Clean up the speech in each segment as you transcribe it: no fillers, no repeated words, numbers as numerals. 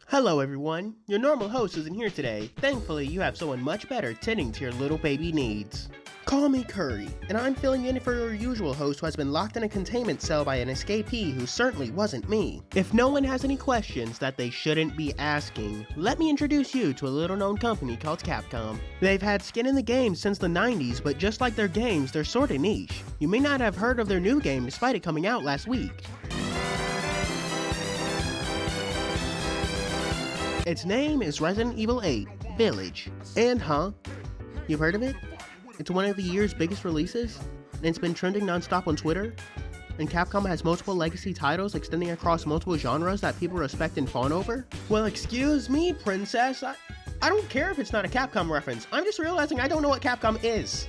Hello everyone, your normal host isn't here today. Thankfully, you have someone much better tending to your little baby needs. Call me Kuuri, and I'm filling in for your usual host who has been locked in a containment cell by an escapee who certainly wasn't me. If no one has any questions that they shouldn't be asking, let me introduce you to a little known company called Capcom. They've had skin in the game since the 90s, but just like their games, they're sorta niche. You may not have heard of their new game despite it coming out last week. Its name is Resident Evil 8 Village. And you've heard of it? It's one of the year's biggest releases, and it's been trending non-stop on Twitter. And Capcom has multiple legacy titles extending across multiple genres that people respect and fawn over. Well, excuse me, princess, I don't care if it's not a Capcom reference. I'm just realizing I don't know what Capcom is.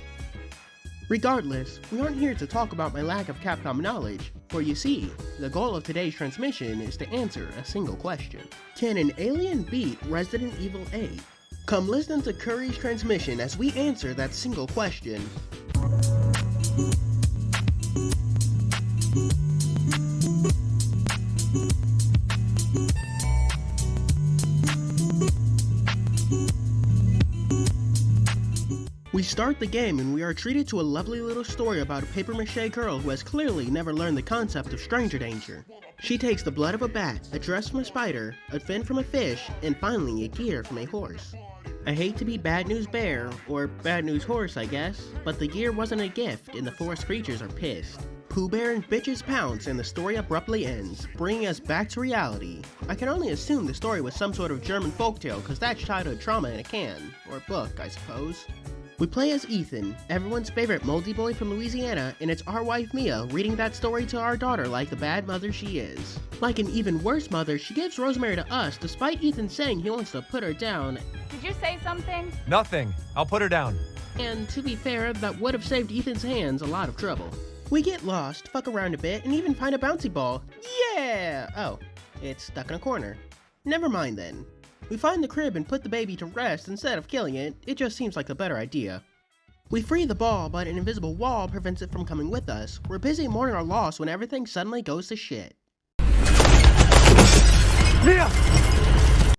Regardless, we aren't here to talk about my lack of Capcom knowledge, for you see, the goal of today's transmission is to answer a single question. Can an alien beat Resident Evil 8? Come listen to Kuuri's transmission as we answer that single question. We start the game and we are treated to a lovely little story about a papier-mâché girl who has clearly never learned the concept of stranger danger. She takes the blood of a bat, a dress from a spider, a fin from a fish, and finally a gear from a horse. I hate to be Bad News Bear, or Bad News Horse I guess, but the gear wasn't a gift and the forest creatures are pissed. Pooh Bear and bitches pounce and the story abruptly ends, bringing us back to reality. I can only assume the story was some sort of German folktale cause that's childhood trauma in a can, or book I suppose. We play as Ethan, everyone's favorite moldy boy from Louisiana, and it's our wife Mia reading that story to our daughter like the bad mother she is. Like an even worse mother, she gives Rosemary to us despite Ethan saying he wants to put her down. Did you say something? Nothing. I'll put her down. And to be fair, that would have saved Ethan's hands a lot of trouble. We get lost, fuck around a bit, and even find a bouncy ball. Yeah! Oh, it's stuck in a corner. Never mind then. We find the crib and put the baby to rest instead of killing it. It just seems like a better idea. We free the ball, but an invisible wall prevents it from coming with us. We're busy mourning our loss when everything suddenly goes to shit. Mia!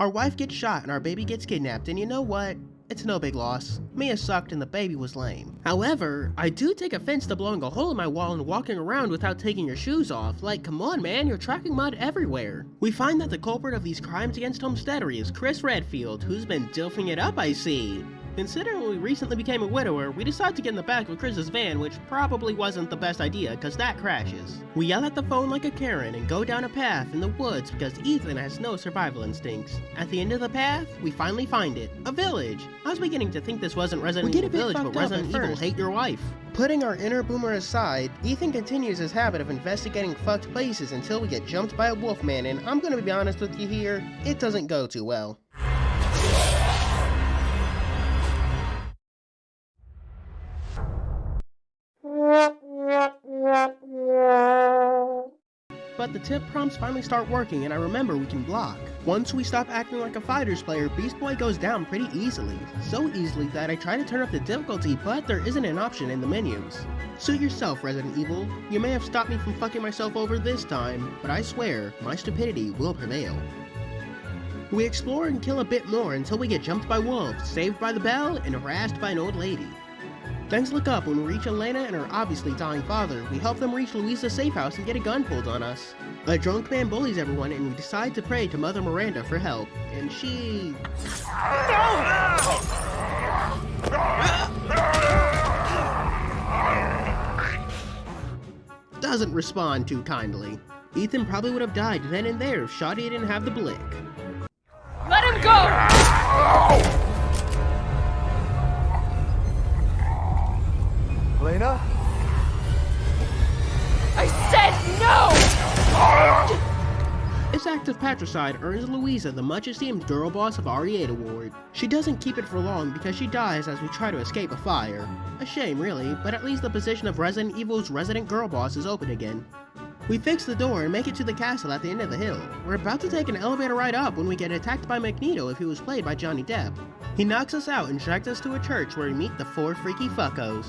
Our wife gets shot and our baby gets kidnapped, and you know what? It's no big loss. Mia sucked and the baby was lame. However, I do take offense to blowing a hole in my wall and walking around without taking your shoes off. Like, come on man, you're tracking mud everywhere. We find that the culprit of these crimes against homesteadery is Chris Redfield, who's been dilfing it up I see. Considering we recently became a widower, we decide to get in the back of Chris's van, which probably wasn't the best idea, cause that crashes. We yell at the phone like a Karen and go down a path in the woods because Ethan has no survival instincts. At the end of the path, we finally find it. A village. I was beginning to think this wasn't Resident Evil Village, but Resident Evil Hate Your Wife. Putting our inner boomer aside, Ethan continues his habit of investigating fucked places until we get jumped by a wolfman, and I'm gonna be honest with you here, it doesn't go too well. But the tip prompts finally start working and I remember we can block. Once we stop acting like a fighters player, Beast Boy goes down pretty easily. So easily that I try to turn up the difficulty, but there isn't an option in the menus. Suit yourself, Resident Evil. You may have stopped me from fucking myself over this time, but I swear, my stupidity will prevail. We explore and kill a bit more until we get jumped by wolves, saved by the bell, and harassed by an old lady. Things look up when we reach Elena and her obviously dying father. We help them reach Louisa's safe house and get a gun pulled on us. A drunk man bullies everyone and we decide to pray to Mother Miranda for help. And she... doesn't respond too kindly. Ethan probably would have died then and there if Shotty didn't have the blick. Let him go! Elena? I said no! This act of patricide earns Louisa the much-esteemed Girl Boss of RE8 award. She doesn't keep it for long because she dies as we try to escape a fire. A shame really, but at least the position of Resident Evil's Resident Girl Boss is open again. We fix the door and make it to the castle at the end of the hill. We're about to take an elevator ride up when we get attacked by Magneto if he was played by Johnny Depp. He knocks us out and drags us to a church where we meet the four freaky fuckos.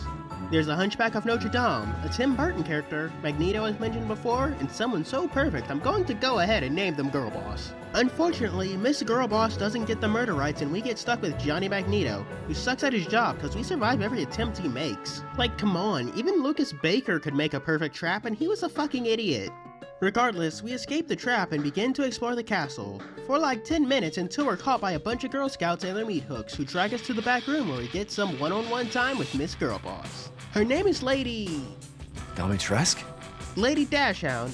There's the Hunchback of Notre Dame, a Tim Burton character, Magneto as mentioned before, and someone so perfect I'm going to go ahead and name them Girl Boss. Unfortunately, Miss Girl Boss doesn't get the murder rights and we get stuck with Johnny Magneto, who sucks at his job because we survive every attempt he makes. Like, come on, even Lucas Baker could make a perfect trap and he was a fucking idiot. Regardless, we escape the trap and begin to explore the castle, for like 10 minutes until we're caught by a bunch of Girl Scouts and their meat hooks who drag us to the back room where we get some one-on-one time with Miss Girl Boss. Her name is Lady Dashhound,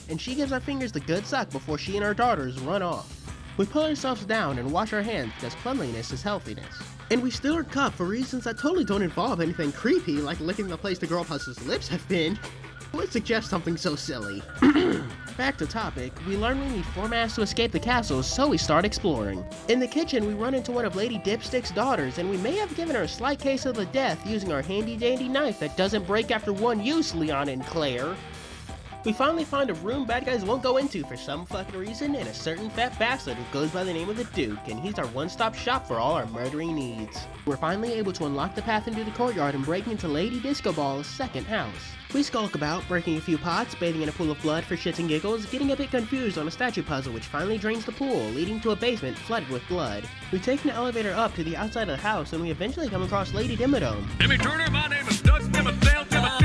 and she gives our fingers the good suck before she and our daughters run off. We pull ourselves down and wash our hands because cleanliness is healthiness. And we steal her cup for reasons that totally don't involve anything creepy like licking the place the Girl Boss's lips have been. Would suggest something so silly. Back to topic, we learn we need 4 masks to escape the castle, so we start exploring. In the kitchen, we run into one of Lady Dipstick's daughters, and we may have given her a slight case of the death using our handy dandy knife that doesn't break after one use, Leon and Claire. We finally find a room bad guys won't go into for some fucking reason, and a certain fat bastard who goes by the name of the Duke, and he's our one-stop shop for all our murdering needs. We're finally able to unlock the path into the courtyard and break into Lady Disco Ball's second house. We skulk about, breaking a few pots, bathing in a pool of blood for shits and giggles, getting a bit confused on a statue puzzle which finally drains the pool, leading to a basement flooded with blood. We take an elevator up to the outside of the house, and we eventually come across Lady Dimmadome. Jimmy Turner, my name is Dust Dimmadale, Dimmadale.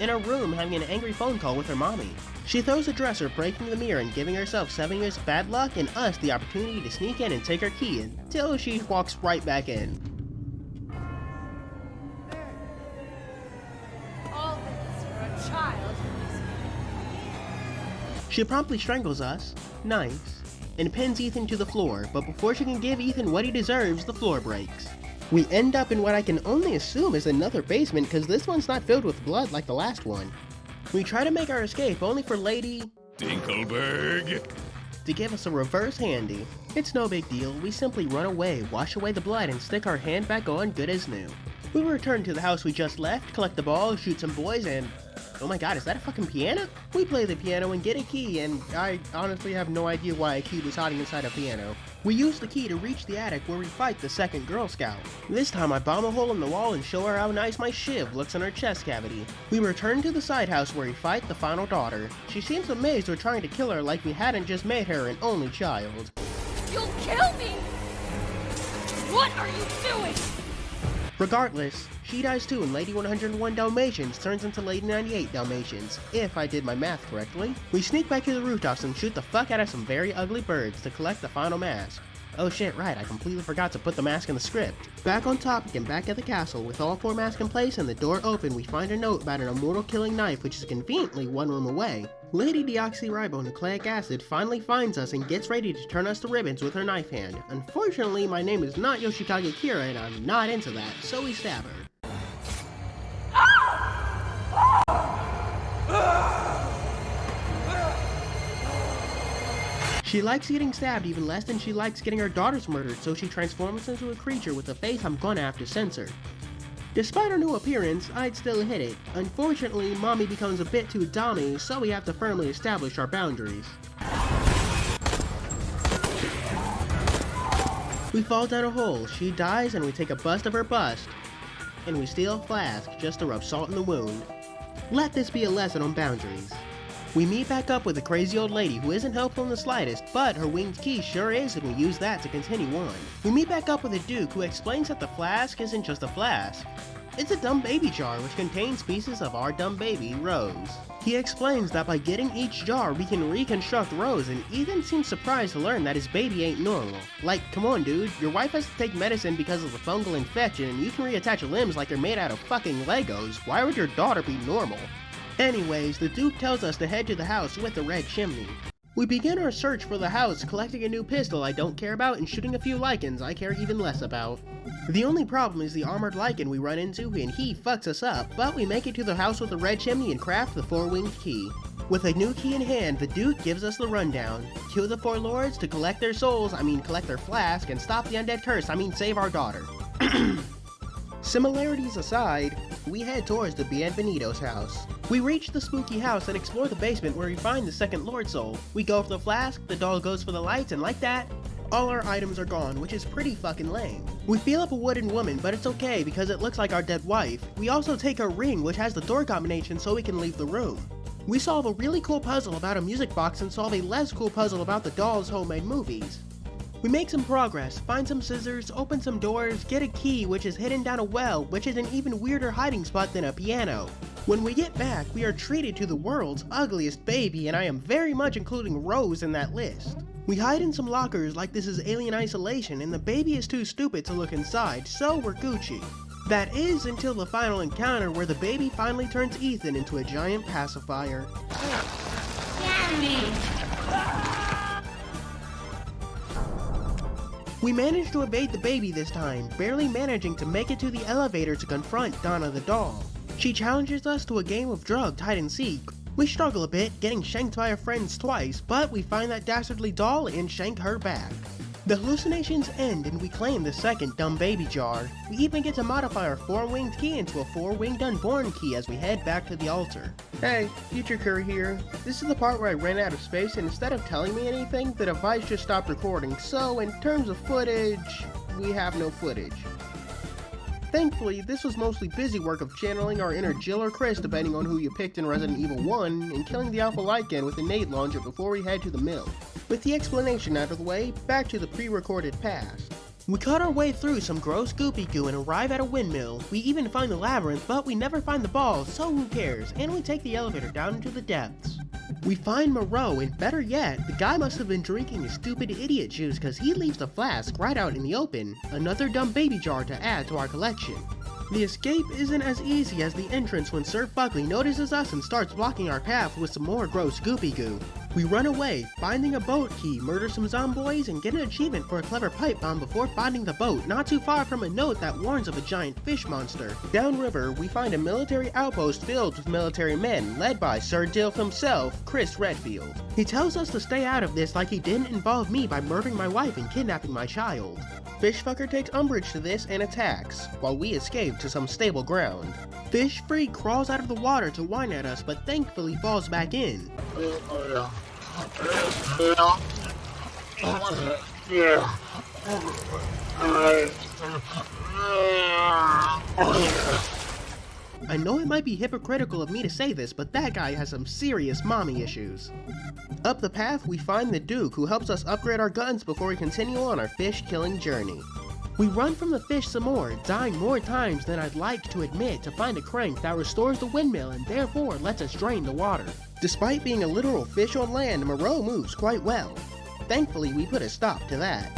In her room having an angry phone call with her mommy. She throws a dresser, breaking the mirror and giving herself 7 years of bad luck and us the opportunity to sneak in and take her key until she walks right back in. All this for a child. She promptly strangles us, nice, and pins Ethan to the floor, but before she can give Ethan what he deserves, the floor breaks. We end up in what I can only assume is another basement because this one's not filled with blood like the last one. We try to make our escape only for Lady Dinkelberg to give us a reverse handy. It's no big deal, we simply run away, wash away the blood, and stick our hand back on good as new. We return to the house we just left, collect the ball, shoot some boys, and oh my god, is that a fucking piano? We play the piano and get a key, and I honestly have no idea why a key was hiding inside a piano. We use the key to reach the attic where we fight the second Girl Scout. This time I bomb a hole in the wall and show her how nice my shiv looks in her chest cavity. We return to the side house where we fight the final daughter. She seems amazed we're trying to kill her like we hadn't just made her an only child. You'll kill me! What are you doing? Regardless, she dies too and Lady 101 Dalmatians turns into Lady 98 Dalmatians, if I did my math correctly. We sneak back to the rooftops and shoot the fuck out of some very ugly birds to collect the final mask. Oh shit, right, I completely forgot to put the mask in the script. Back on topic and back at the castle, with all 4 masks in place and the door open, we find a note about an immortal killing knife which is conveniently 1 room away. Lady Deoxyribonucleic acid finally finds us and gets ready to turn us to ribbons with her knife hand. Unfortunately, my name is not Yoshikage Kira and I'm not into that, so we stab her. She likes getting stabbed even less than she likes getting her daughters murdered, so she transforms into a creature with a face I'm gonna have to censor. Despite her new appearance, I'd still hit it. Unfortunately, Mommy becomes a bit too dommy, so we have to firmly establish our boundaries. We fall down a hole, she dies, and we take a bust of her bust. And we steal a flask just to rub salt in the wound. Let this be a lesson on boundaries. We meet back up with a crazy old lady who isn't helpful in the slightest, but her winged key sure is, and we use that to continue on. We meet back up with a duke who explains that the flask isn't just a flask. It's a dumb baby jar which contains pieces of our dumb baby, Rose. He explains that by getting each jar we can reconstruct Rose, and Ethan seems surprised to learn that his baby ain't normal. Like, come on dude, your wife has to take medicine because of the fungal infection and you can reattach limbs like they're made out of fucking Legos. Why would your daughter be normal? Anyways, the Duke tells us to head to the house with the red chimney. We begin our search for the house, collecting a new pistol I don't care about and shooting a few Lycans I care even less about. The only problem is the armored Lycan we run into and he fucks us up, but we make it to the house with the red chimney and craft the 4-winged key. With a new key in hand, the Duke gives us the rundown. Kill the 4 lords to collect their souls, collect their flask, and stop the undead curse, save our daughter. Similarities aside, we head towards the Bienvenido's house. We reach the spooky house and explore the basement where we find the second Lord Soul. We go for the flask, the doll goes for the lights, and like that, all our items are gone, which is pretty fucking lame. We feel up a wooden woman, but it's okay because it looks like our dead wife. We also take her ring, which has the door combination so we can leave the room. We solve a really cool puzzle about a music box and solve a less cool puzzle about the doll's homemade movies. We make some progress, find some scissors, open some doors, get a key which is hidden down a well, which is an even weirder hiding spot than a piano. When we get back, we are treated to the world's ugliest baby, and I am very much including Rose in that list. We hide in some lockers like this is alien isolation, and the baby is too stupid to look inside, so we're Gucci. That is until the final encounter where the baby finally turns Ethan into a giant pacifier. We managed to evade the baby this time, barely managing to make it to the elevator to confront Donna the doll. She challenges us to a game of drugged hide and seek. We struggle a bit, getting shanked by our friends twice, but we find that dastardly doll and shank her back. The hallucinations end and we claim the second dumb baby jar. We even get to modify our 4-winged key into a 4-winged unborn key as we head back to the altar. Hey, Future Kuuri here. This is the part where I ran out of space and instead of telling me anything, the device just stopped recording, so in terms of footage, we have no footage. Thankfully, this was mostly busy work of channeling our inner Jill or Chris depending on who you picked in Resident Evil 1, and killing the Alpha Lycan with a nade launcher before we head to the mill. With the explanation out of the way, back to the pre-recorded past. We cut our way through some gross goopy goo and arrive at a windmill. We even find the labyrinth, but we never find the ball, so who cares, and we take the elevator down into the depths. We find Moreau, and better yet, the guy must have been drinking his stupid idiot juice cause he leaves the flask right out in the open, another dumb baby jar to add to our collection. The escape isn't as easy as the entrance when Sir Buckley notices us and starts blocking our path with some more gross goopy goo. We run away, finding a boat key, murder some zomboys, and get an achievement for a clever pipe bomb before finding the boat not too far from a note that warns of a giant fish monster. Downriver, we find a military outpost filled with military men, led by Sir Dilf himself, Chris Redfield. He tells us to stay out of this like he didn't involve me by murdering my wife and kidnapping my child. Fishfucker takes umbrage to this and attacks, while we escape to some stable ground. Fish Freak crawls out of the water to whine at us, but thankfully falls back in. I know it might be hypocritical of me to say this, but that guy has some serious mommy issues. Up the path, we find the Duke, who helps us upgrade our guns before we continue on our fish-killing journey. We run from the fish some more, dying more times than I'd like to admit to find a crank that restores the windmill and therefore lets us drain the water. Despite being a literal fish on land, Moreau moves quite well. Thankfully, we put a stop to that.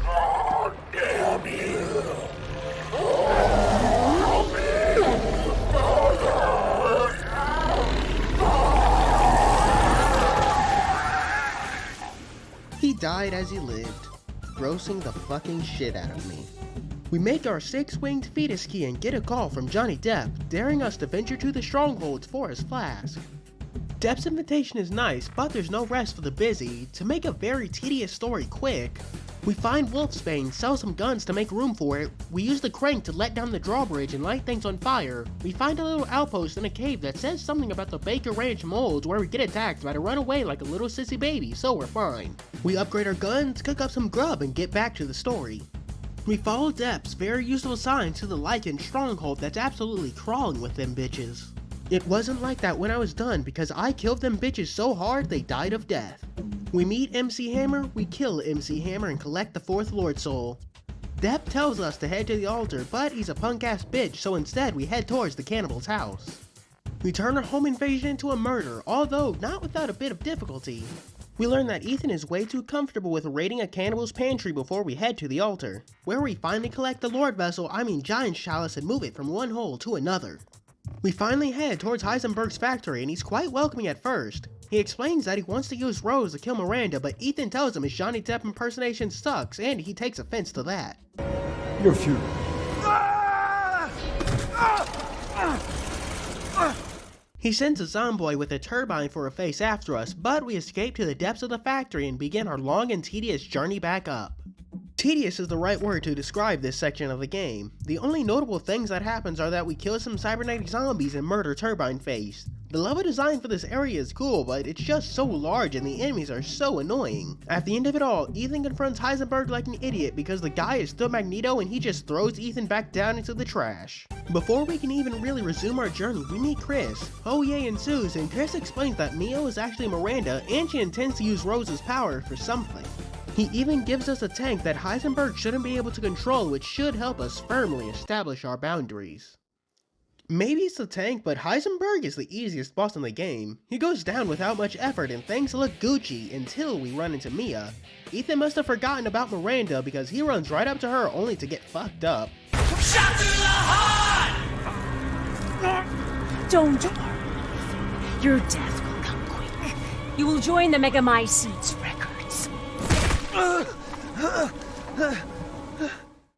Oh, damn you! He died as he lived, grossing the fucking shit out of me. We make our 6-winged fetus key and get a call from Johnny Depp, daring us to venture to the strongholds for his flask. Depp's invitation is nice, but there's no rest for the busy. To make a very tedious story quick, we find Wolfsbane, sell some guns to make room for it, we use the crank to let down the drawbridge and light things on fire, we find a little outpost in a cave that says something about the Baker Ranch molds where we get attacked by to run away like a little sissy baby, so we're fine. We upgrade our guns, cook up some grub, and get back to the story. We follow Depp's very useful signs to the Lycan stronghold that's absolutely crawling with them bitches. It wasn't like that when I was done because I killed them bitches so hard they died of death. We meet MC Hammer, we kill MC Hammer and collect the 4th Lord Soul. Depp tells us to head to the altar, but he's a punk ass bitch, so instead we head towards the cannibal's house. We turn our home invasion into a murder, although not without a bit of difficulty. We learn that Ethan is way too comfortable with raiding a cannibal's pantry before we head to the altar, where we finally collect the Lord Vessel, Giant Chalice, and move it from one hole to another. We finally head towards Heisenberg's factory and he's quite welcoming at first. He explains that he wants to use Rose to kill Miranda, but Ethan tells him his Johnny Depp impersonation sucks and he takes offense to that. You're futile. He sends a zomboid with a turbine for a face after us, but we escape to the depths of the factory and begin our long and tedious journey back up. Tedious is the right word to describe this section of the game. The only notable things that happens are that we kill some cybernetic zombies and murder Turbine Face. The level design for this area is cool, but it's just so large and the enemies are so annoying. At the end of it all, Ethan confronts Heisenberg like an idiot because the guy is still Magneto and he just throws Ethan back down into the trash. Before we can even really resume our journey, we meet Chris. Oh yay ensues, and Chris explains that Mio is actually Miranda and she intends to use Rose's power for something. He even gives us a tank that Heisenberg shouldn't be able to control, which should help us firmly establish our boundaries. Maybe it's the tank, but Heisenberg is the easiest boss in the game. He goes down without much effort and things look Gucci until we run into Mia. Ethan must have forgotten about Miranda because he runs right up to her only to get fucked up. Shot through the heart! Don't worry. Your death will come quick. You will join the Megamycetes records.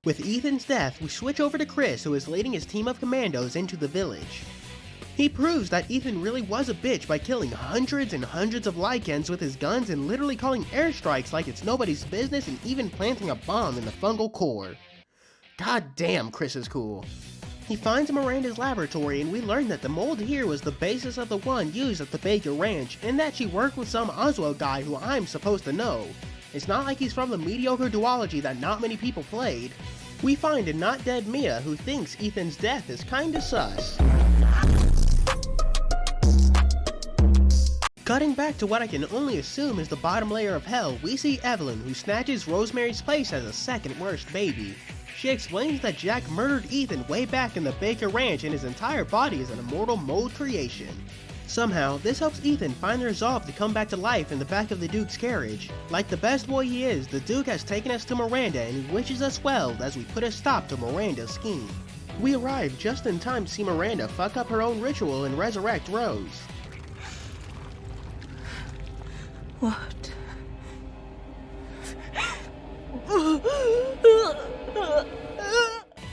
With Ethan's death, we switch over to Chris, who is leading his team of commandos into the village. He proves that Ethan really was a bitch by killing hundreds and hundreds of Lycans with his guns and literally calling airstrikes like it's nobody's business and even planting a bomb in the fungal core. God damn, Chris is cool. He finds Miranda's laboratory and we learn that the mold here was the basis of the one used at the Baker Ranch and that she worked with some Oswald guy who I'm supposed to know. It's not like he's from the mediocre duology that not many people played. We find a not dead Mia who thinks Ethan's death is kinda sus. Cutting back to what I can only assume is the bottom layer of hell, we see Evelyn, who snatches Rosemary's place as a second worst baby. She explains that Jack murdered Ethan way back in the Baker Ranch and his entire body is an immortal mold creation. Somehow, this helps Ethan find the resolve to come back to life in the back of the Duke's carriage. Like the best boy he is, the Duke has taken us to Miranda and he wishes us well as we put a stop to Miranda's scheme. We arrive just in time to see Miranda fuck up her own ritual and resurrect Rose. What?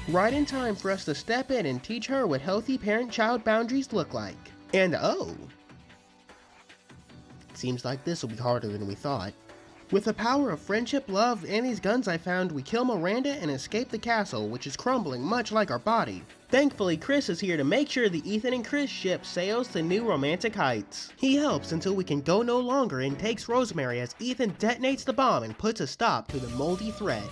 Right in time for us to step in and teach her what healthy parent-child boundaries look like. And oh, seems like this will be harder than we thought. With the power of friendship, love, and these guns I found, we kill Miranda and escape the castle, which is crumbling much like our body. Thankfully, Chris is here to make sure the Ethan and Chris ship sails to new romantic heights. He helps until we can go no longer and takes Rosemary as Ethan detonates the bomb and puts a stop to the moldy threat.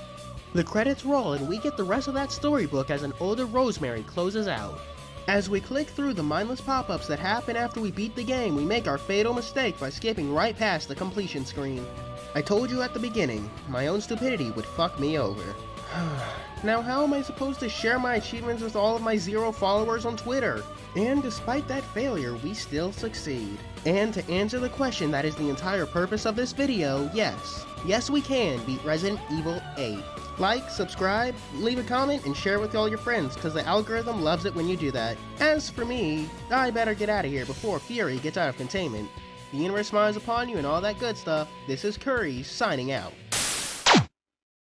The credits roll and we get the rest of that storybook as an older Rosemary closes out. As we click through the mindless pop-ups that happen after we beat the game, we make our fatal mistake by skipping right past the completion screen. I told you at the beginning, my own stupidity would fuck me over. Now how am I supposed to share my achievements with all of my 0 followers on Twitter? And despite that failure, we still succeed. And to answer the question that is the entire purpose of this video, yes. Yes, we can beat Resident Evil 8. Like, subscribe, leave a comment, and share it with all your friends, cause the algorithm loves it when you do that. As for me, I better get out of here before Fury gets out of containment. The universe smiles upon you and all that good stuff. This is Kuuri, signing out.